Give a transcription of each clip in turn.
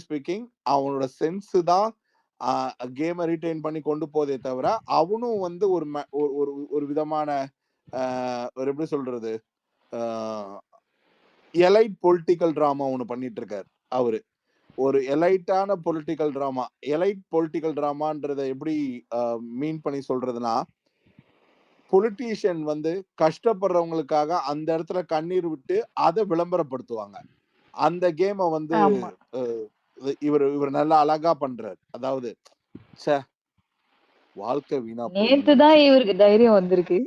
Speaking அவனோட sense தான் கேமை ரீட்டைன் பண்ணி கொண்டு போதே தவிர அவனும் வந்து ஒரு ஒரு ஒரு விதமான ஒரு எப்படி சொல்றது எலைட் பொலிட்டிக்கல் டிராமா ஒன்று பண்ணிட்டு இருக்காரு அவரு. ஒரு எலைட்டான பொலிட்டிக்கல் டிராமா. எலைட் பொலிட்டிக்கல் டிராமான்றத எப்படி மீன் பண்ணி சொல்றதுன்னா, பொலிட்டீஷியன் வந்து கஷ்டப்படுறவங்களுக்காக அந்த இடத்துல கண்ணீர் விட்டு அதை விளம்பரப்படுத்துவாங்க. அந்த கேமை வந்து ஆமா. இவர் நல்லா அழகா பண்றாரு. அதாவது ச்சே வாழ்க்கை வீணா நேத்து தான் போகுதுன்னு இவருக்கு தைரியம் வந்திருக்கு.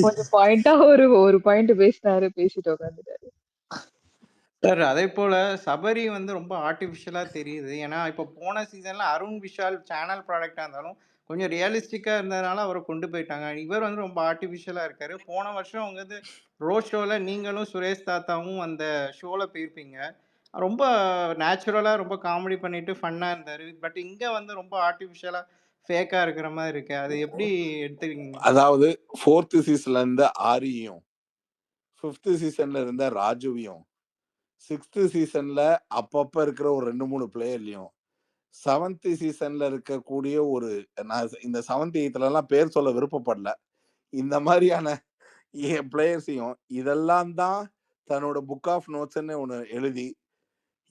கொஞ்சம் பாயிண்டா ஒரு பாயிண்ட் பேசினாரு, பேசிட்டு உட்காந்துட்டாரு. சார் அதே போல சபரி வந்து ரொம்ப ஆர்டிஃபிஷியலா தெரியுது. ஏன்னா இப்போ போன சீசன்ல அருண் விஷால் சேனல் ப்ராடக்டா இருந்தாலும் கொஞ்சம் ரியலிஸ்டிக்கா இருந்ததுனால அவரை கொண்டு போயிட்டாங்க. இவர் வந்து ரொம்ப ஆர்டிஃபிஷியலா இருக்காரு. போன வருஷம் அவங்க வந்து ரோட் ஷோல நீங்களும் சுரேஷ் தாத்தாவும் அந்த ஷோல போயிருப்பீங்க. ரொம்ப நேச்சுரலா ரொம்ப காமெடி பண்ணிட்டு ஃபன்னா இருந்தாரு. பட் இங்க வந்து ரொம்ப ஆர்டிஃபிஷியலா ஃபேக்கா இருக்கிற மாதிரி இருக்கு. அது எப்படி எடுத்துக்கிறீங்க? அதாவது 4th சீசன்ல இருந்த ஆரியும் 5th சீசன்ல இருந்த ராஜுவையும் 6th சீசன்ல அப்பப்ப இருக்கிற ஒரு 2-3 பிளேயர்லயும் 7th சீசன்ல இருக்கக்கூடிய ஒரு நான் இந்த 7th 8th எல்லாம் பேர் சொல்ல விருப்பப்படல. இந்த மாதிரியான பிளேயர்ஸையும் இதெல்லாம் தான் தன்னோட புக் ஆஃப் நோட்ஸ்ன்னு ஒன்று எழுதி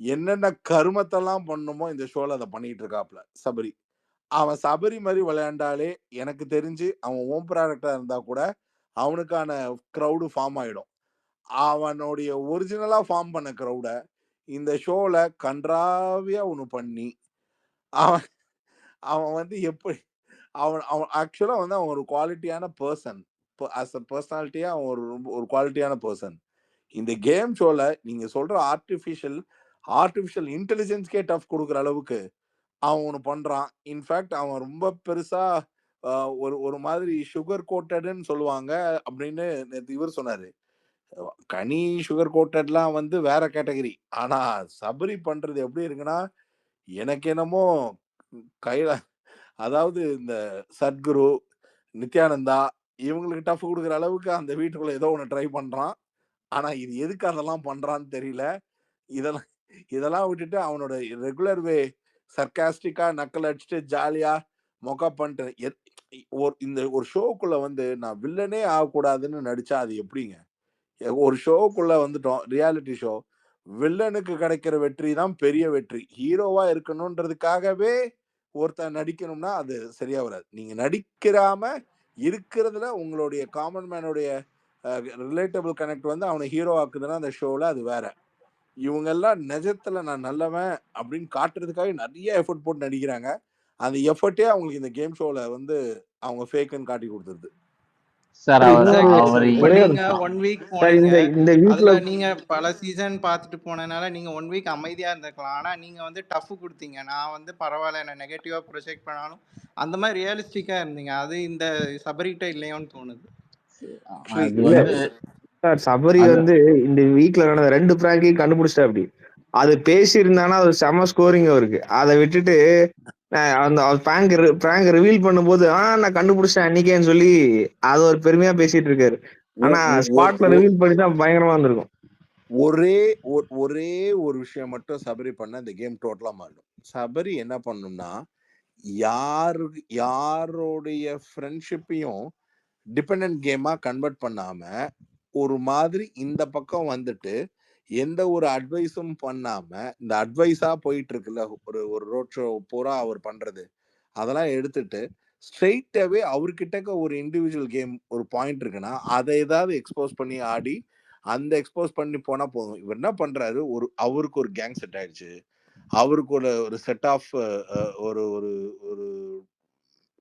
என்னென்ன கருமத்தெல்லாம் பண்ணுமோ இந்த ஷோல அதை பண்ணிட்டு இருக்காப்ல சபரி. அவன் சபரி மாதிரி விளையாண்டாலே எனக்கு தெரிஞ்சு அவன் ஓம் ப்ராடக்டா இருந்தா கூட அவனுக்கான க்ரௌடு ஃபார்ம் ஆயிடும். அவனுடைய ஒரிஜினலா ஃபார்ம் பண்ண க்ரௌட இந்த ஷோல கன்றாவியா ஒன்று பண்ணி அவன் அவன் வந்து எப்படி அவன் அவன் ஆக்சுவலா வந்து அவன் ஒரு குவாலிட்டியான பர்சன். ஆஸ் அ பர்சனாலிட்டியா அவன் ஒரு குவாலிட்டியான பர்சன். இந்த கேம் ஷோல நீங்க சொல்ற ஆர்டிஃபிஷியல் இன்டெலிஜென்ஸ்க்கே டஃப் கொடுக்குற அளவுக்கு அவன் ஒன்று பண்றான். இன்ஃபேக்ட் அவன் ரொம்ப பெருசா ஒரு மாதிரி சுகர் கோட்டட்னு சொல்லுவாங்க அப்படின்னு நேற்று இவர் சொன்னாரு. கனி சுகர் கோட்டட்லாம் வந்து வேற கேட்டகரி. ஆனா சபரி பண்றது எப்படி இருக்குன்னா எனக்கு என்னமோ கையில அதாவது இந்த சத்குரு நித்யானந்தா இவங்களுக்கு டஃப் கொடுக்குற அளவுக்கு அந்த வீட்டுக்குள்ள ஏதோ ஒன்று ட்ரை பண்றான். ஆனா இது எதுக்கு அதெல்லாம் பண்றான்னு தெரியல. இதெல்லாம் இதெல்லாம் விட்டுட்டு அவனோட ரெகுலர் வே சர்க்காஸ்டிக்கா நக்கல் அடிச்சுட்டு ஜாலியா மொக்க பண்ணிட்டு இந்த ஒரு ஷோக்குள்ள வந்து நான் வில்லனே ஆகக்கூடாதுன்னு நடிச்சா அது எப்படிங்க? ஒரு ஷோக்குள்ள வந்துட்டோம், ரியாலிட்டி ஷோ. வில்லனுக்கு கிடைக்கிற வெற்றி தான் பெரிய வெற்றி. ஹீரோவா இருக்கணும்ன்றதுக்காகவே ஒருத்தன் நடிக்கணும்னா அது சரியா வராது. நீங்க நடிக்கிறாம இருக்கிறதுல உங்களுடைய காமன் மேனுடைய ரிலேட்டபிள் கனெக்ட் வந்து அவனை ஹீரோ ஆக்குதுன்னா அந்த ஷோல அது வேற. இவங்க எல்லாம் நிஜத்துல நான் நல்லவன் அப்படின்னு காட்டுறதுக்காக நிறைய எஃபர்ட் போட்டு நடிக்கிறாங்க. அந்த எஃபர்ட்டே அவங்களுக்கு இந்த கேம் ஷோல வந்து அவங்க ஃபேக்குன்னு காட்டி கொடுத்துருது. சார் இப்ப நீங்க 1 வீக் போனீங்க. இந்த வீக்ல அதுல நீங்க பல சீசன் பார்த்துட்டு போனனால நீங்க 1 வீக் அமைதியா இருந்திருக்கலாம். ஆனா நீங்க வந்து டஃப் கொடுத்தீங்க. நான் வந்து பரவாயில்ல என்ன நெகட்டிவா ப்ரொஜெக்ட் பண்ணாலும் அந்த மாதிரி ரியலிஸ்டிக்கா இருந்தீங்க. அது இந்த சபரிகிட்ட இல்லையோன்னு தோணுது. சார் சபரி வந்து இந்த வீக்ல நடந்த 2 பிராங்கையும் கண்டுபிடிச்சிட்டா அப்படி. அது பேசி இருந்தானா அது செம ஸ்கோரிங் அவருக்கு. அதை விட்டுட்டு அந்த பிராங்க் ரிவீல் பண்ணும்போது நான் கண்டுபிடிச்சேன் அன்னைக்கேன்னு சொல்லி அது ஒரு பெருமையா பேசிட்டு இருக்காரு. ஆனா ஸ்பாட்ல ரிவீல் பண்ணி தான் பயங்கரமா இருந்திருக்கும். ஒரே ஒரு விஷயம் மட்டும் சபரி பண்ண இந்த கேம் டோட்டலா மாறிடும். சபரி என்ன பண்ணும்னா யாருடைய ஃப்ரெண்ட்ஷிப்பையும் டிபெண்டன்ட் கேமா கன்வெர்ட் பண்ணாம ஒரு மாதிரி இந்த பக்கம் வந்துட்டு எந்த ஒரு அட்வைஸும் பண்ணாம இந்த அட்வைஸா போயிட்டு இருக்குல்ல ஒரு ரோட் ஷோ பூரா அவர் பண்றது அதெல்லாம் எடுத்துட்டு ஸ்ட்ரெயிட்டாவே அவர்கிட்ட ஒரு இண்டிவிஜுவல் கேம் ஒரு பாயிண்ட் இருக்குன்னா அதை ஏதாவது எக்ஸ்போஸ் பண்ணி ஆடி அந்த எக்ஸ்போஸ் பண்ணி போனா போதும். இவர் என்ன பண்றாரு அவருக்கு ஒரு கேங் செட் ஆயிடுச்சு. அவருக்கு ஒரு செட் ஆஃப் ஒரு ஒரு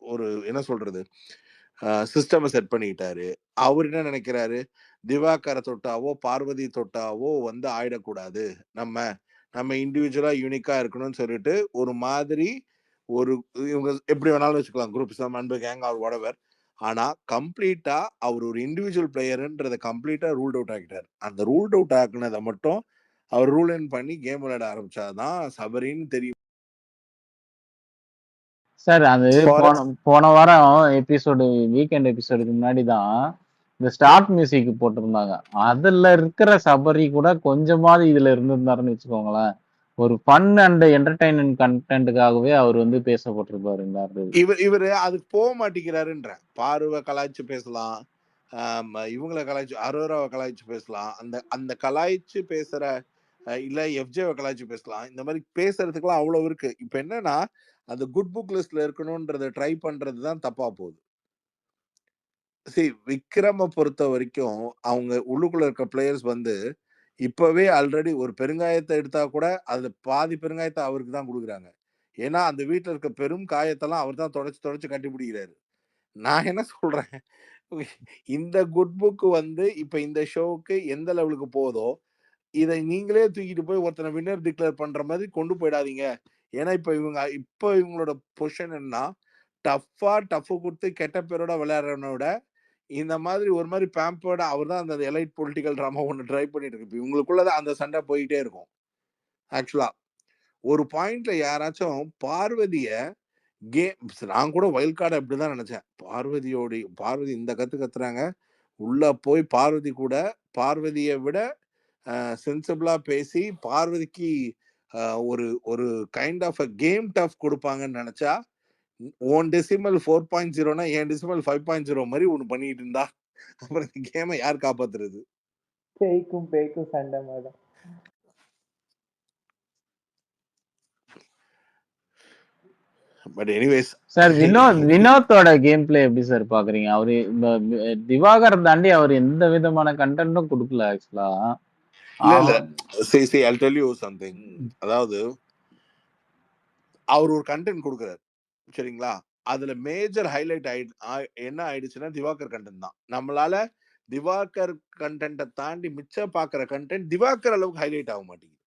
ஒரு என்ன சொல்றது சிஸ்டம் செட் பண்ணிக்கிட்டாரு. அவர் என்ன நினைக்கிறாரு, திவாகரை தொட்டாவோ பார்வதி தொட்டாவோ வந்து ஆயிடக்கூடாது, நம்ம இண்டிவிஜுவலா யூனிக்கா இருக்கணும்னு சொல்லிட்டு ஒரு மாதிரி இவங்க எப்படி வேணாலும் வச்சுக்கலாம், குரூப் அன்பு கேங் ஆர் வாட்எவர். ஆனா கம்ப்ளீட்டா அவர் ஒரு இண்டிவிஜுவல் பிளேயர்ன்றதை கம்ப்ளீட்டா ரூல்ட் அவுட் ஆகிட்டார். அந்த ரூல்ட் அவுட் ஆக்குனதை மட்டும் அவர் ரூல் இன் பண்ணி கேம் விளையாட ஆரம்பிச்சாதான் சபரின்னு தெரியும். சார் அது போன வாரம் எபிசோடு வீக்கெண்ட் எபிசோடுக்கு முன்னாடி தான் இந்த ஸ்டார்ட் மியூசிக் போட்டிருந்தாங்க. அதுல இருக்கிற சபரி கூட கொஞ்சமாவது இதுல இருந்திருந்தாருன்னு வச்சுக்கோங்களேன், ஒரு ஃபன் அண்ட் என்டர்டைன்மெண்ட் கண்டென்ட்டுக்காகவே அவர் வந்து பேசப்பட்டிருப்பாரு இந்த இவரு அதுக்கு போக மாட்டேங்கிறாருன்ற. பார்வை கலாய்ச்சு பேசலாம், இவங்கள கலாய்ச்சு அரோராவை கலாய்ச்சு பேசலாம், அந்த அந்த கலாய்ச்சு பேசுற இல்ல எஃப்ஜேவை கலாய்ச்சு பேசலாம். இந்த மாதிரி பேசுறதுக்குலாம் அவ்வளவு இருக்கு. இப்ப என்னன்னா அந்த குட் புக் லிஸ்ட்ல இருக்கணும்ன்றத ட்ரை பண்றது தான் தப்பா போகுது. விக்ரம பொறுத்த வரைக்கும் அவங்க உள்ளுக்குள்ள இருக்க பிளேயர்ஸ் வந்து இப்பவே ஆல்ரெடி ஒரு பெருங்காயத்தை எடுத்தா கூட அதுல பாதி பெருங்காயத்தை அவருக்கு தான் கொடுக்குறாங்க. ஏன்னா அந்த வீட்டுல இருக்க பெரும் காயத்தெல்லாம் அவர் தான் தொடச்சு கண்டுபிடிக்கிறாரு. நான் என்ன சொல்றேன், இந்த குட் புக் வந்து இப்ப இந்த ஷோவுக்கு எந்த லெவலுக்கு போதோ இதை நீங்களே தூக்கிட்டு போய் ஒருத்தனை வின்னர் டிக்ளேர் பண்ற மாதிரி கொண்டு போயிடாதீங்க. ஏன்னா இப்ப இவங்களோட பொசிஷன் என்ன, டஃப் கொடுத்து கெட்ட பேரோட விளையாடுறவனோட இந்த மாதிரி ஒரு மாதிரி பேம்பர்ட அவர் தான் அந்த எலைட் பொலிட்டிக்கல் ட்ராமா ஒன்று ட்ரை பண்ணிட்டு இருக்கு. இவங்களுக்குள்ளதான் அந்த சண்டை போயிட்டே இருக்கும். ஆக்சுவலா ஒரு பாயிண்ட்ல யாராச்சும் பார்வதிய நான் கூட வைல்ட் கார்டு அப்படிதான் நினைச்சேன். பார்வதி இந்த கத்துறாங்க, உள்ள போய் பார்வதி கூட பார்வதியை விட சென்சிபிளா பேசி பார்வதிக்கு ஒரு ஒரு kind of a game tough கொடுப்பாங்கன்னு நினைச்சா, ஓன் டெசிமல் 4.0னா என் டெசிமல் 5.0 மாதிரி ஒண்ணு பண்ணிட்டு இருந்தா அப்புறம் இந்த கேமை யார் காப்பாத்துறது? பேய்க்கும் சண்டை மேடம். பட் எனிவேஸ் சார், வினோத்தோட கேம் பிளே எப்படி சார் பாக்குறீங்க? அவரு திவாகர் தாண்டி அவர் எந்த விதமான கண்டென்ட்டும் கொடுக்கல ஆக்சுவலா. இல்ல I'll tell you something. அதாவது அவர் ஒரு கண்டென்ட் கொடுக்குறாரு சரிங்களா, அதுல மேஜர் ஹைலைட் என்ன ஆயிடுச்சுன்னா திவாகர் கண்டென்ட் தான். நம்மளால திவாகர் கண்டென்ட்டை தாண்டி மிச்சம் பாக்குற கண்டென்ட் திவாகர் அளவுக்கு ஹைலைட் ஆக மாட்டேங்குது.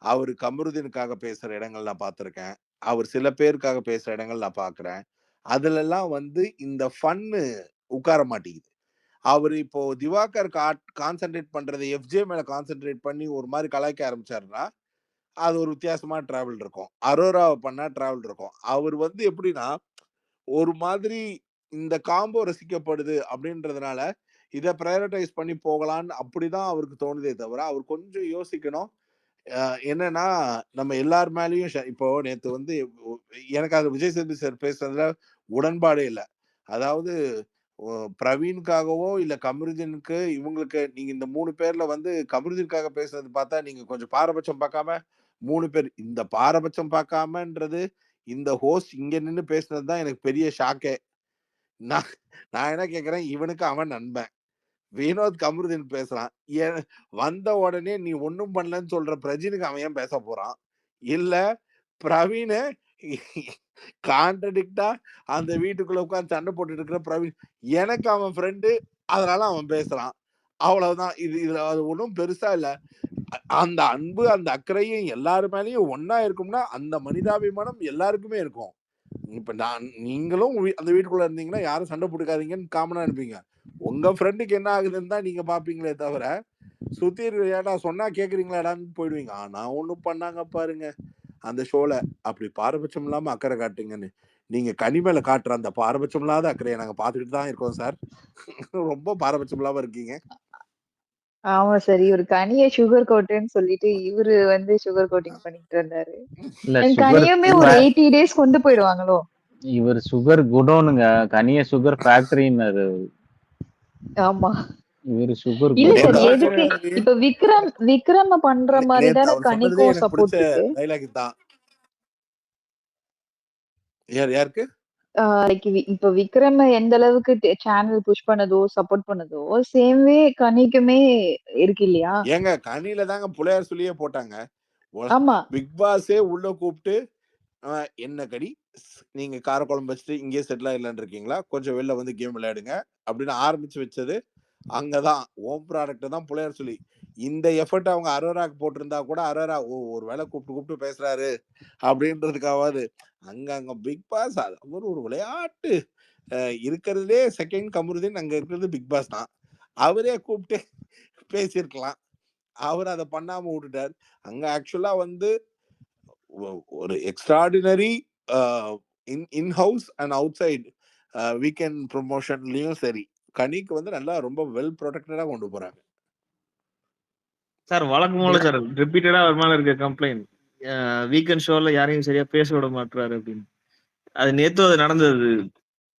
அவரு கமருதீனுக்காக பேசுற இடங்கள் நான் பார்த்திருக்கேன், அவர் சில பேருக்காக பேசுற இடங்கள் நான் பாக்குறேன். அதுல எல்லாம் வந்து இந்த ஃபன்னு உட்கார மாட்டேங்குது. அவர் இப்போ திவாகர் கான்சென்ட்ரேட் பண்றதை எஃப்ஜே மேல கான்சென்ட்ரேட் பண்ணி ஒரு மாதிரி கலாய்க்க ஆரம்பிச்சாருன்னா அது ஒரு வித்தியாசமா டிராவல் இருக்கும். அரோராவை பண்ணா டிராவல் இருக்கும். அவர் வந்து எப்படின்னா ஒரு மாதிரி இந்த காம்போ ரசிக்கப்படுது அப்படின்றதுனால இதை ப்ரையாரிட்டைஸ் பண்ணி போகலான்னு அப்படிதான் அவருக்கு தோணுதே தவிர அவர் கொஞ்சம் யோசிக்கணும். என்னன்னா நம்ம எல்லார் மேலேயும் இப்போ நேற்று வந்து எனக்கு அது விஜய் சேதுபதி சார் பேசுறதுல உடன்பாடே இல்லை. அதாவது பிரவீனுக்காகவோ இல்ல கமருதீனுக்கு இவங்களுக்கு நீங்க இந்த 3 பேர்ல வந்து கமருதீனுக்காக பேசுறது பார்த்தா நீங்க கொஞ்சம் பாரபட்சம் பார்க்காம 3 பேர் இந்த பாரபட்சம் பார்க்காமன்றது இந்த ஹோஸ்ட் இங்க நின்று பேசுனதுதான் எனக்கு பெரிய ஷாக்கே. நான் என்ன கேக்குறேன், இவனுக்கு அவன் நண்பன் வினோத் கமருதீன் பேசுறான், வந்த உடனே நீ ஒன்னும் பண்ணலன்னு சொல்ற பிரஜினுக்கு அவன் ஏன் பேச போறான்? இல்ல பிரவீனு கான்ட்ரடிக்டா அந்த வீட்டுக்குள்ள உட்கார்ந்து சண்டை போட்டுட்டு இருக்கிற பிரவீன் எனக்கு அவன் ஃப்ரெண்டு அதனால அவன் பேசுறான், அவ்வளவுதான். இதுல அது ஒன்றும் பெருசா இல்ல. அந்த அன்பு அந்த அக்கறையும் எல்லாரு மேலேயும் ஒன்னா இருக்கும்னா அந்த மனிதாபிமானம் எல்லாருக்குமே இருக்கும். இப்ப நீங்களும் அந்த வீட்டுக்குள்ள இருந்தீங்கன்னா யாரும் சண்டை போட்டுக்காதீங்கன்னு காமனா இருப்பீங்க. உங்க ஃப்ரெண்டுக்கு என்ன ஆகுதுன்னு தான் நீங்க பாப்பீங்களே தவிர சுத்தி ஏடா சொன்னா கேக்குறீங்களாடான்னு போயிடுவீங்க. ஆனா ஒண்ணும் பண்ணாங்க பாருங்க அந்த ஷோல, அப்படி பாரபட்சம் இல்லாம அக்கறை காட்டுங்கன்னு. நீங்க கனி மேல காட்டுற அந்த பாரபட்சம் இல்லாத அக்கறையை நாங்க பாத்துக்கிட்டு தான் இருக்கோம் சார். ரொம்ப பாரபட்சம் இல்லாம இருக்கீங்க. ஆமா சார், இவரு கனியை சுகர் கோட்டுன்னு சொல்லிட்டு இவரு வந்து சுகர் கோட்டிங் பண்ணிட்டு இருந்தாரு. கனியுமே ஒரு 80 days கொண்டு போயிடுவாங்களோ. இவர் சுகர் குடோனுங்க, கனிய சுகர் ஃபேக்டரின்னு. ஆமா, இவரு சுகர் இல்ல சார், எதுக்கு இப்ப விக்ரம் பண்ற மாதிரி தானே கனிக்கும் சப்போர்ட் இருக்கு. டைலாக் தான் யாருக்கு இப்ப விக்ரம் எந்த அளவுக்கு சேனல் புஷ் பண்ணதோ சப்போர்ட் பண்ணதோ சேம் வே கனிக்குமே இருக்கு இல்லையா? ஏங்க கனியில தாங்க புலையார் சொல்லியே போட்டாங்க. ஆமா, பிக் பாஸே உள்ள கூப்பிட்டு என்ன கடி நீங்க காரக்குழம்பு வச்சுட்டு இங்கே செட்டில் ஆயிடலான் இருக்கீங்களா, கொஞ்சம் வெளில வந்து கேம் விளையாடுங்க அப்படின்னு ஆரம்பிச்சு வச்சது அங்கதான். ஓம் ப்ராடக்ட் தான் புலையார் சொல்லி. இந்த எஃபர்ட் அவங்க அரோராக்கு போட்டிருந்தா கூட அரோரா ஒரு வேலை கூப்பிட்டு பேசுறாரு அப்படின்றதுக்காவது அங்க பிக் பாஸ் ஒரு விளையாட்டு இருக்கிறதுலே செகண்ட் கமருதீன் அங்க இருக்கிறது பிக் பாஸ் தான். அவரே கூப்பிட்டு பேசியிருக்கலாம், அவர் அதை பண்ணாம விட்டுட்டார். அங்க ஆக்சுவலா வந்து ஒரு extraordinary in house and outside weekend ப்ரொமோஷன்லயும் சரி கனிக்கு வந்து நல்லா ரொம்ப வெல் ப்ரொடெக்டடா கொண்டு போறாங்க சார். வழக்கம் போல சார் ரிப்பீட்டடா அவர் மேல இருக்க கம்ப்ளைண்ட் வீக்கெண்ட் ஷோல யாரையும் சரியா பேச விட மாட்டாரு அப்படின்னு. அது நேத்து அது நடந்தது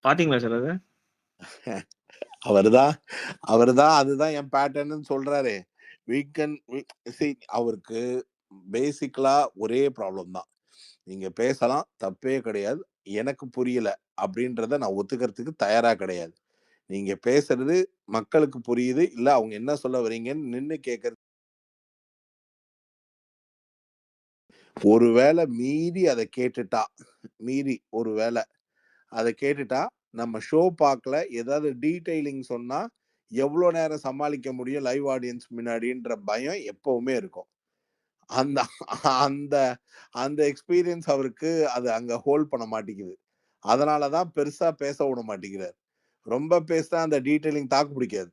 பாத்தீங்களா சார்? அது அவர்தான் அதுதான் என் பேட்டர்ன்னு சொல்றாரு. வீக்கெண்ட் அவருக்கு பேசிக்கலா ஒரே ப்ராப்ளம் தான். நீங்க பேசலாம், தப்பே கிடையாது. எனக்கு புரியல அப்படின்றத நான் ஒத்துக்கிறதுக்கு தயாரா கிடையாது. நீங்க பேசுறது மக்களுக்கு புரியுது, இல்ல அவங்க என்ன சொல்ல வரீங்கன்னு நின்னு கேட்கறது. ஒருவேளை மீறி அதை கேட்டுட்டா நம்ம ஷோ பார்க்கல, ஏதாவது டீடைலிங் சொன்னா எவ்வளோ நேரம் சமாளிக்க முடியும் லைவ் ஆடியன்ஸ் முன்னாடின்ற பயம் எப்பவுமே இருக்கும். அந்த அந்த அந்த எக்ஸ்பீரியன்ஸ் அவருக்கு அது அங்க ஹோல்ட் பண்ண மாட்டேங்குது. அதனாலதான் பெருசா பேச விட மாட்டேங்கிறார். ரொம்ப பேசினா அந்த டீடைலிங் தாக்கு பிடிக்காது.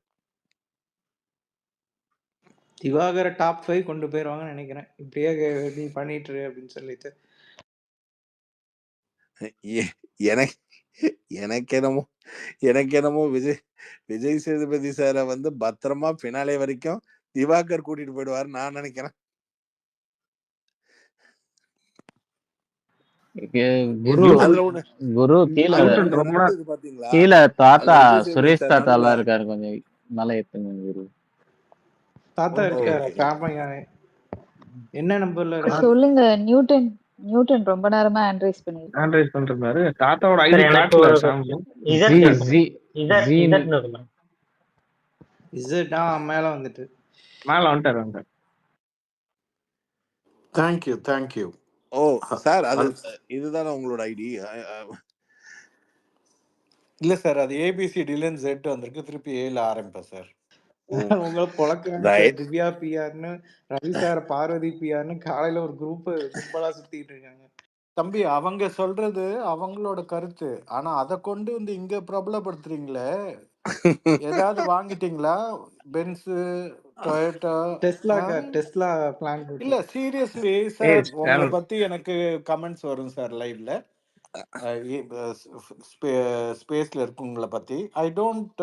திவாகரை டாப் 5 கொண்டு போயிருவாங்கன்னு நினைக்கிறேன். இப்படியே நீ பண்ணிட்டு இரு அப்படின்னு சொல்லிட்டு. எனக்கு எனக்கு என்னமோ விஜய் சேதுபதி சாரை வந்து பத்திரமா பினாலே வரைக்கும் திவாகர் கூட்டிட்டு போயிடுவாரு நான் நினைக்கிறேன். குரு கீழே தாத்தா சுரேஷ் தாத்தா எல்லாம் இருக்காரு, கொஞ்சம் நல்லா ஏத்துங்க குரு. தாத்தா இருக்காரு. என்ன நம்பர்ல சொல்லுங்க. நியூட்டன் ரொம்ப நேரமா ஹேண்ட் ரைஸ் பண்றாரு. தாத்தாவோட ஐடி காட்டல சாமி. மேல வந்துட்டு மேல வந்துட்டாரு. தேங்க்யூ. ஓ சார், அது இதுதானே உங்களோட ஐடி? இல்ல சார், அது ஏபிசி டிலன் Z வந்திருக்கு. திருப்பி ஏல ஆரம்பிப்பேன் சார். உங்களை பொழக்கிறாங்க சார். திவ்யா பிஆர்னு, ரவி சார், பார்வதி பிஆர்னு காலையில ஒரு குரூப் கும்பலா சுத்திட்டு இருக்காங்க. தம்பி, அவங்க சொல்றது அவங்களோட கருத்து. ஆனா அதை கொண்டு வந்து இங்க பிரபலப்படுத்துறீங்களே. ஏதாவது வாங்கிட்டீங்களா? பென்ஸ், டொயோட்டா, டெஸ்லா பிளான் இல்ல சீரியஸ்லி சார், உங்களை பத்தி எனக்கு கமெண்ட்ஸ் வரும் சார் லைவ்ல. ஸ்பேஸ்ல இருக்குங்களை பத்தி I don't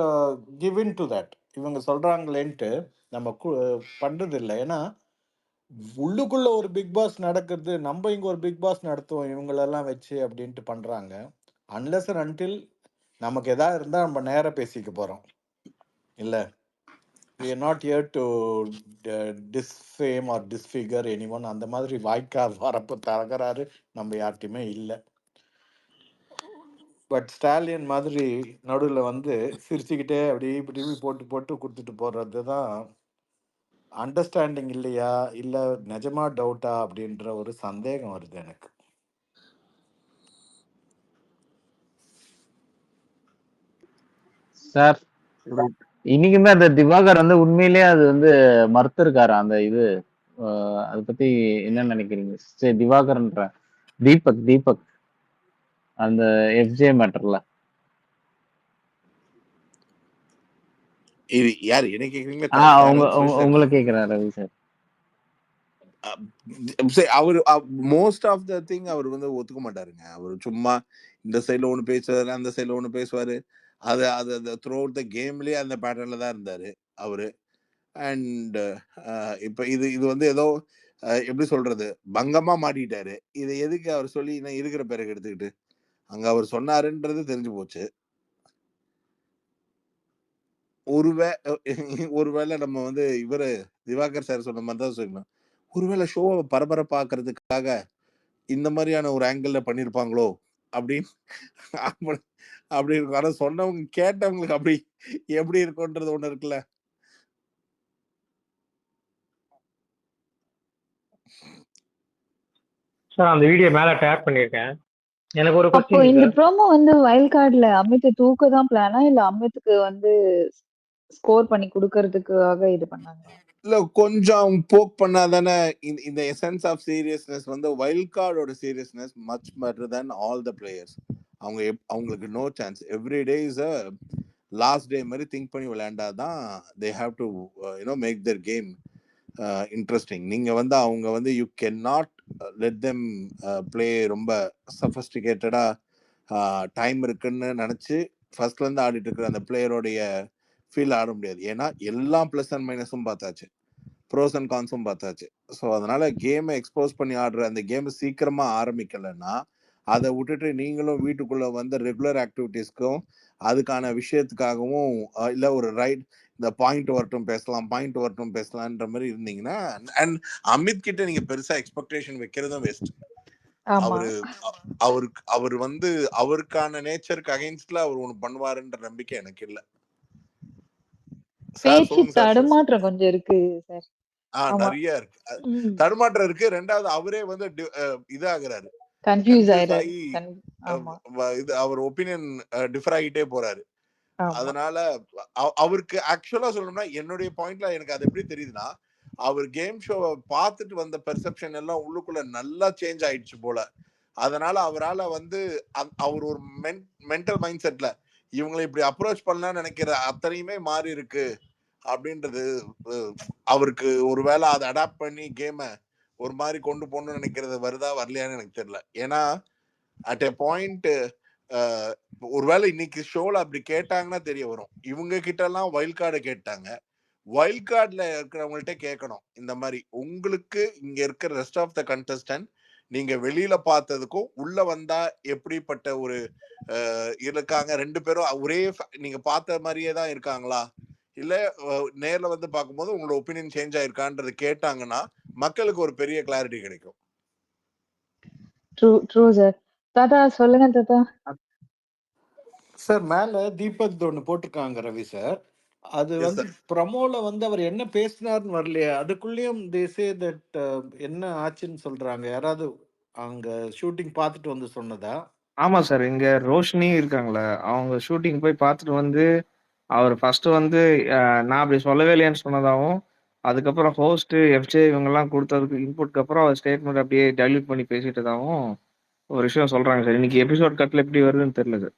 give in to that. இவங்க சொல்றாங்களேன்ட்டு நம்ம பண்றது இல்லை. ஏன்னா உள்ளுக்குள்ள ஒரு பிக் பாஸ் நடக்குது, நம்ம இங்க ஒரு பிக் பாஸ் நடத்துவோம் இவங்களெல்லாம் வச்சு அப்படின்ட்டு பண்றாங்க. அன்லெஸ் அண்ட் அன்டில் நமக்கு எதாவது இருந்தா நம்ம நேரம் பேசிக்க போறோம் இல்ல. we are not here to disfame or disfigure anyone. அந்த மாதிரி வாய்க்கா வரப்பு தகராறு நம்ம யார்ட்டையுமே இல்லை. பட் ஸ்டாலியன் மாதிரி நடுவில் வந்து சிரிச்சுக்கிட்டே அப்படி இப்படி போட்டு போட்டு கொடுத்துட்டு போறது தான் அண்டர்ஸ்டாண்டிங் இல்லையா, இல்லை நிஜமா டவுட்டா அப்படின்ற ஒரு சந்தேகம் வருது எனக்கு. சார் இன்னைக்குமே அந்த திவாகர் வந்து உண்மையிலேயே அது வந்து மறுத்திருக்காரு அந்த இது. அதை பத்தி என்ன நினைக்கிறீங்க? சரி, திவாகர்ன்ற தீபக் அந்த எஃப்ஜே மேட்டர்ல இது யாரு என்ன கேக்குறீங்களா? உங்களை கேக்குறேன் ரவி சார். அவரு மோஸ்ட் ஆஃப் த திங் அவர் வந்து ஒத்துக்க மாட்டாருங்க. அவர் சும்மா இந்த சைட்ல ஒண்ணு பேசுவாரு, அந்த சைட்ல ஒண்ணு பேசுவாரு. அது த்ரூ அவுட் த கேம்லயே அந்த பேட்டர்ன்ல தான் இருந்தாரு அவரு. அண்ட் இப்ப இது வந்து ஏதோ எப்படி சொல்றது, பங்கமா மாட்டிட்டாரு. இதை எதுக்கு அவர் சொல்லி இருக்கிற பேருக்கு எடுத்துக்கிட்டு அங்க அவர் சொன்னாருன்றது தெரிஞ்சு போச்சு. ஒருவேளை நம்ம வந்து இவரு திவாகர் சார் சொன்ன மாதிரி தான் சொல்லணும். ஒருவேளை ஷோவை பரபரப்பாக்குறதுக்காக இந்த மாதிரியான ஒரு ஆங்கிள் பண்ணிருப்பாங்களோ அப்படின்னு அப்படி இருக்கும். ஆனா சொன்னவங்க கேட்டவங்களுக்கு அப்படி எப்படி இருக்கும்ன்றது ஒண்ணு இருக்குல்ல. சார் அந்த வீடியோ மேல டேப் பண்ணிருக்கேன். எனக்கு ஒரு அப்போ இந்த ப்ரோமோ வந்து வைல்ட் கார்டுல அமித் தூக்க தான் பிளானா, இல்ல அமித்துக்கு வந்து ஸ்கோர் பண்ணி கொடுக்கறதுக்காக இது பண்ணாங்க? இல்ல கொஞ்சம் போக் பண்ணாதானே இந்த எசன்ஸ் ஆஃப் சீரியஸ்னஸ் வந்து வைல்ட் கார்டோட seriousness much better than all the players. அவங்களுக்கு no chance. Every day is a last day மாதிரி திங்க் பண்ணி விளையாண்டாதான் they have to make their game interesting. நீங்க வந்து அவங்க வந்து you can not let them play ரொம்ப சஃபஸ்டிகேட்டடா டைம் இருக்குன்னு நினைச்சு ஃபர்ஸ்ட்ல இருந்து ஆடிட்டு இருக்கிற அந்த பிளேயரோடைய ஃபீல் ஆட முடியாது. ஏன்னா எல்லாம் பிளஸ் அண்ட் மைனஸும் பார்த்தாச்சு. ப்ரோஸ் அண்ட் கான்ஸும் பார்த்தாச்சு. ஸோ அதனால கேமை எக்ஸ்போஸ் பண்ணி ஆடுற அந்த கேமை சீக்கிரமா ஆரம்பிக்கலைன்னா அதை விட்டுட்டு நீங்களும் வீட்டுக்குள்ள வந்து ரெகுலர் ஆக்டிவிட்டீஸ்க்கும் அதுக்கான விஷயத்துக்காகவும் இல்லை ஒரு ரைட் இந்த பாயிண்ட் வரட்டும் பேசலான்ற மாதிரி இருந்தீங்கன்னா, அண்ட் அமித் கிட்ட நீங்க பெருசா எக்ஸ்பெக்டேஷன் வைக்கிறதும் வேஸ்ட். அவர் வந்து அவருக்கான நேச்சருக்கு அகைன்ஸ்ட்ல அவர் ஒண்ணு பண்ணுவாருன்ற நம்பிக்கை எனக்கு இல்ல. பேச்சு தடுமாற்றம் கொஞ்சம் இருக்கு சார். நிறைய இருக்கு, தடுமாற்றம் இருக்கு. ரெண்டாவது அவரே வந்து இதாகிறாரு, கன்ஃபியூஸ் ஆகி இது அவர் ஒப்பீனியன் டிஃபர் ஆகிட்டே போறாரு. அதனால அவருக்கு ஆக்சுவலா சொல்லணும்னா என்னுடைய பாயிண்ட்ல எனக்கு அது எப்படி தெரியுதுன்னா, அவர் கேம் ஷோவை பார்த்துட்டு வந்த பெர்செப்ஷன் எல்லாம் உள்ளுக்குள்ள நல்லா சேஞ்ச் ஆயிடுச்சு போல. அதனால அவரால் வந்து அவர் ஒரு மென்டல் மைண்ட் செட்ல இவங்களை இப்படி அப்ரோச் பண்ணலாம்னு நினைக்கிற அத்தனையுமே மாறி இருக்கு அப்படின்றது அவருக்கு ஒருவேளை அதை அடாப்ட் பண்ணி கேமை ஒரு மாதிரி கொண்டு போகணும்னு நினைக்கிறது வருதா வரலையான்னு எனக்கு தெரியல. ஏன்னா அட் எ பாயிண்ட் ஒருவேளை இன்னைக்கு ஷோல அப்படி கேட்டாங்கன்னா தெரிய வரும். இவங்க கிட்ட எல்லாம் வைல்ட் கார்டை கேட்டாங்க, வைல்ட் கார்டுல இருக்கிறவங்கள்ட்ட கேட்கணும் இந்த மாதிரி உங்களுக்கு இங்க இருக்கிற ரெஸ்ட் ஆஃப் த கண்டஸ்டன்ட் நீங்க வெளியில பார்த்ததுக்கும் உள்ள வந்தா எப்படிப்பட்ட ஒரு இருக்காங்க, ரெண்டு பேரும் ஒரே நீங்க பார்த்த மாதிரியே தான் இருக்காங்களா இல்ல நேர்ல வந்து பார்க்கும்போது உங்களோட ஒப்பீனியன் சேஞ்ச் ஆயிருக்கான்றது கேட்டாங்கன்னா மக்களுக்கு ஒரு பெரிய கிளாரிட்டி கிடைக்கும். True sir. தாத்தா சொல்லுங்க தாத்தா. சார் மேல தீபக் ஒன்று போட்டிருக்காங்க ரவி சார், அது வந்து ப்ரமோல வந்து அவர் என்ன பேசினார்னு வரலையா, அதுக்குள்ளேயும் தேசே தட் என்ன ஆச்சுன்னு சொல்றாங்க. யாராவது அங்க ஷூட்டிங் பார்த்துட்டு வந்து சொன்னதா? ஆமா சார், இங்க ரோஷினி இருக்காங்களே, அவங்க ஷூட்டிங் போய் பார்த்துட்டு வந்து அவர் ஃபர்ஸ்ட் வந்து நான் அப்படி சொல்லவே இல்லையான்னு சொன்னதாகவும், அதுக்கப்புறம் ஹோஸ்ட் எஃப்ஜே இவங்கெல்லாம் கொடுத்ததுக்கு இன்புட்க்கு அப்புறம் அவர் ஸ்டேட்மெண்ட் அப்படியே டைல்யூட் பண்ணி பேசிட்டதாகவும் ஒரு விஷயம் சொல்றாங்க சார். இன்னைக்கு எபிசோட் கட்ல எப்படி வருதுன்னு தெரியல சார்.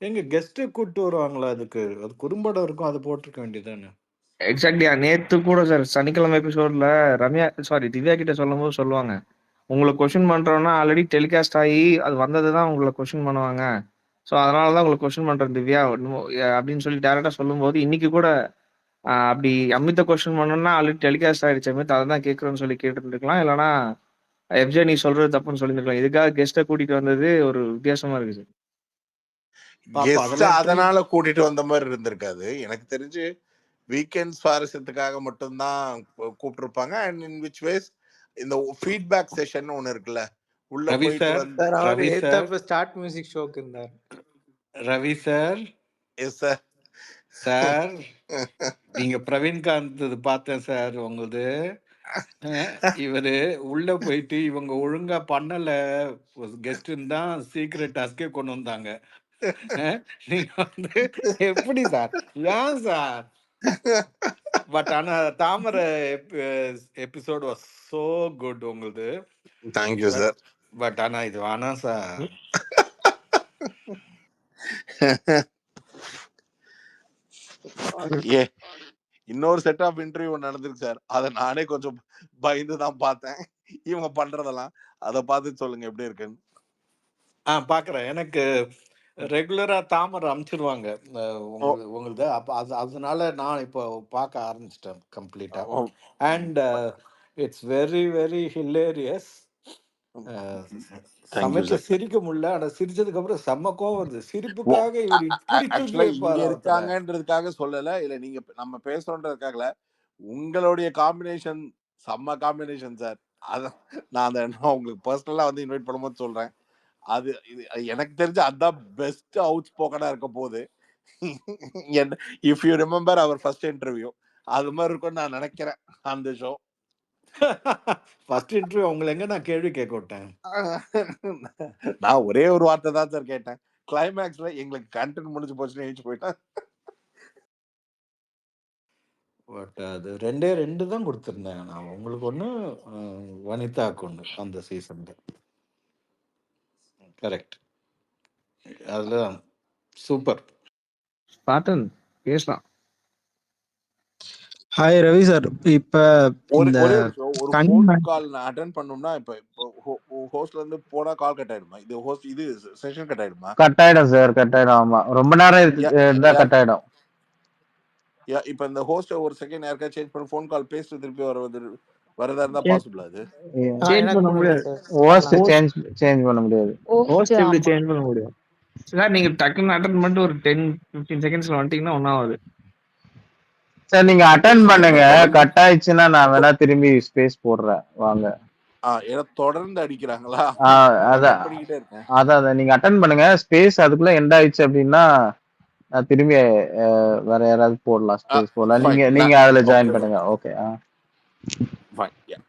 எங்க கெஸ்ட் கூப்பிட்டு வருவாங்களா? அதுக்கு அது குறும்படம் இருக்கும், அது போட்டிருக்க வேண்டியதானே. எக்ஸாக்ட்லியா, நேத்து கூட சார் சனிக்கிழமை எபிசோட்ல திவ்யா கிட்ட சொல்லும் போது சொல்லுவாங்க, உங்களை கொஸ்டின் பண்றோம்னா ஆல்ரெடி டெலிகாஸ்ட் ஆகி அது வந்ததுதான் உங்களை கொஸ்டின் பண்ணுவாங்க, ஸோ அதனாலதான் உங்களுக்கு கொஸ்டின் பண்றேன் திவ்யா அப்படின்னு சொல்லி டேரக்டா சொல்லும் போது இன்னைக்கு கூட அப்படி அமித்த கொஸ்டின் பண்ணோம்னா ஆல்ரெடி டெலிகாஸ்ட் ஆயிடுச்சு அமித், அதை தான் கேட்கறோன்னு சொல்லி கேட்டுருக்கலாம், இல்லைன்னா எஃப்ஜே நீ சொல்றது தப்புன்னு சொல்லியிருக்கலாம். இதுக்காக கெஸ்ட்டை கூட்டிட்டு வந்தது ஒரு வித்தியாசமா இருக்கு சார். அதனால கூட்டிட்டு வந்த மாதிரி இருந்திருக்காது எனக்கு தெரிஞ்சு. வீக்கெண்ட் சுவாரஸ்யத்துக்காக மட்டும்தான் கூப்பிட்டுருப்பாங்க. அண்ட் இன் விச் வேஸ் இந்த ஃபீட்பேக் செஷன் ஒன்னு இருக்குல்ல, உள்ள போயிட்டு வந்து ஸ்டார்ட் மியூசிக் ஷோக்கு இருந்தார் Ravi sir. Yes sir. Sir நீங்க பிரவீன்காந்த் பார்த்தேன் சார் உங்களது. இவரு உள்ள போயிட்டு இவங்க ஒழுங்கா பண்ணல கெஸ்ட் தான் சீக்ரெட் டாஸ்கே கொண்டு வந்தாங்க. நீங்க வந்து எப்படி சார், ஏன் சார்? பட் ஆனா தாமரை எபிசோட் வாஸ் சோ குட் உங்களுது. Thank you sir. பட் ஆனா இது வேணாம் சார். இன்னொரு செட் ஆஃப் இன்டர்வியூ நடந்திருக்கு சார், அதை நானே கொஞ்சம் பயந்து தான் பார்த்தேன். இவங்க பண்றதெல்லாம் அதை பார்த்து சொல்லுங்க எப்படி இருக்குன்னு. பாக்குறேன். எனக்கு ரெகுலரா தாமரை அனுப்பிச்சிருவாங்க உங்களுது. அப்ப அதனால நான் இப்போ பார்க்க ஆரம்பிச்சிட்டேன் கம்ப்ளீட்டா. And it's very very hilarious. சமயத்துல சிரிக்க முடியல, ஆனா சிரிச்சதுக்கு அப்புறம் செம்ம கோவம் வருது. சிரிப்புக்காக இவர் இப்படி இங்க இருக்காங்கன்றதுக்காக சொல்லல, இல்ல நீங்க நம்ம பேசுறோன்றதுக்காக. உங்களுடைய காம்பினேஷன் செம்ம காம்பினேஷன் சார். அதான் நான் உங்களுக்கு பர்சனலா வந்து இன்வைட் பண்ணும்போது சொல்றேன். அது எனக்கு தெரிஞ்ச அதான் பெஸ்ட் அவுட் ஸ்போக்கனா இருக்க போகுது. If you remember our first interview, அது மாதிரி இருக்கும்னு நான் நினைக்கிறேன் அந்த ஷோ. ஃபர்ஸ்ட் இன்டர்வியூ உங்களை எங்க நான் கேள்வி கேட்க விட்டேன்? நான் ஒரே ஒரு வார்த்தை தான் சார் கேட்டேன். கிளைமேக்ஸ்ல எங்களுக்கு கண்டென்ட் முடிஞ்சு போச்சுன்னு எழுதி போயிட்டேன். பட் அது 2 தான் கொடுத்துருந்தேன் நான். உங்களுக்கு ஒண்ணு, வனிதாக்கு ஒண்ணு அந்த சீசன்ல. கரெக்ட். அதுல சூப்பர். ஸ்பாட்டன் பேசலாம். Hi Ravi sir. இப்ப ஒரே ஒரு ஃபோன் கால் அட்டெண்ட் பண்ணனும்னா இப்ப ஹோஸ்ட்ல இருந்து போனா கால் கட் ஆயிடுமா? இது செஷன் கட் ஆயிடுமா? கட் ஆயிடும் சார், கட் ஆயிடும். ஆமா, ரொம்ப நேரம் இருந்தா கட் ஆயிடும். இப்ப இந்த ஹோஸ்ட் ஒரு செகண்ட் யாருக்கா சேஞ்ச் பண்ணி ஃபோன் கால் பேசிட்டு திருப்பி வரதா இருந்தா பாசிபிள் அது? சேஞ்ச் எனக்கு பண்ண கொடுங்க முடியாது. சார். ஹோஸ்ட் Host- சேஞ்ச் பண்ண முடியாது. ஹோஸ்ட் எப்படி ஆமா. சேஞ்ச் பண்ண முடியும் சார்? நீங்க டக்குன்னு அட்டன் பண்ணிட்டு ஒரு 10-15 செகண்ட்ஸ்ல வந்துட்டீங்கன்னா ஒன்னாவது. சார் நீங்க அட்டன் பண்ணுங்க, கட் ஆயிடுச்சுன்னா நான் வேணா திரும்பி ஸ்பேஸ் போடுறேன் வாங்க. ஏன்னா தொடர்ந்து அடிக்கிறாங்களா, அதான் cut பண்ணிக்கிட்டே இருக்கேன். அதான் நீங்க அட்டன் பண்ணுங்க, ஸ்பேஸ் அதுக்குள்ள எண்ட் ஆயிடுச்சு அப்படின்னா நான் திரும்பி வேற யாராவது போடலாம், ஸ்பேஸ் போடலாம். fine. நீங்க அதுல Okay, ஜாயின் bro. பண்ணுங்க. ஓகே. Fine. Yeah.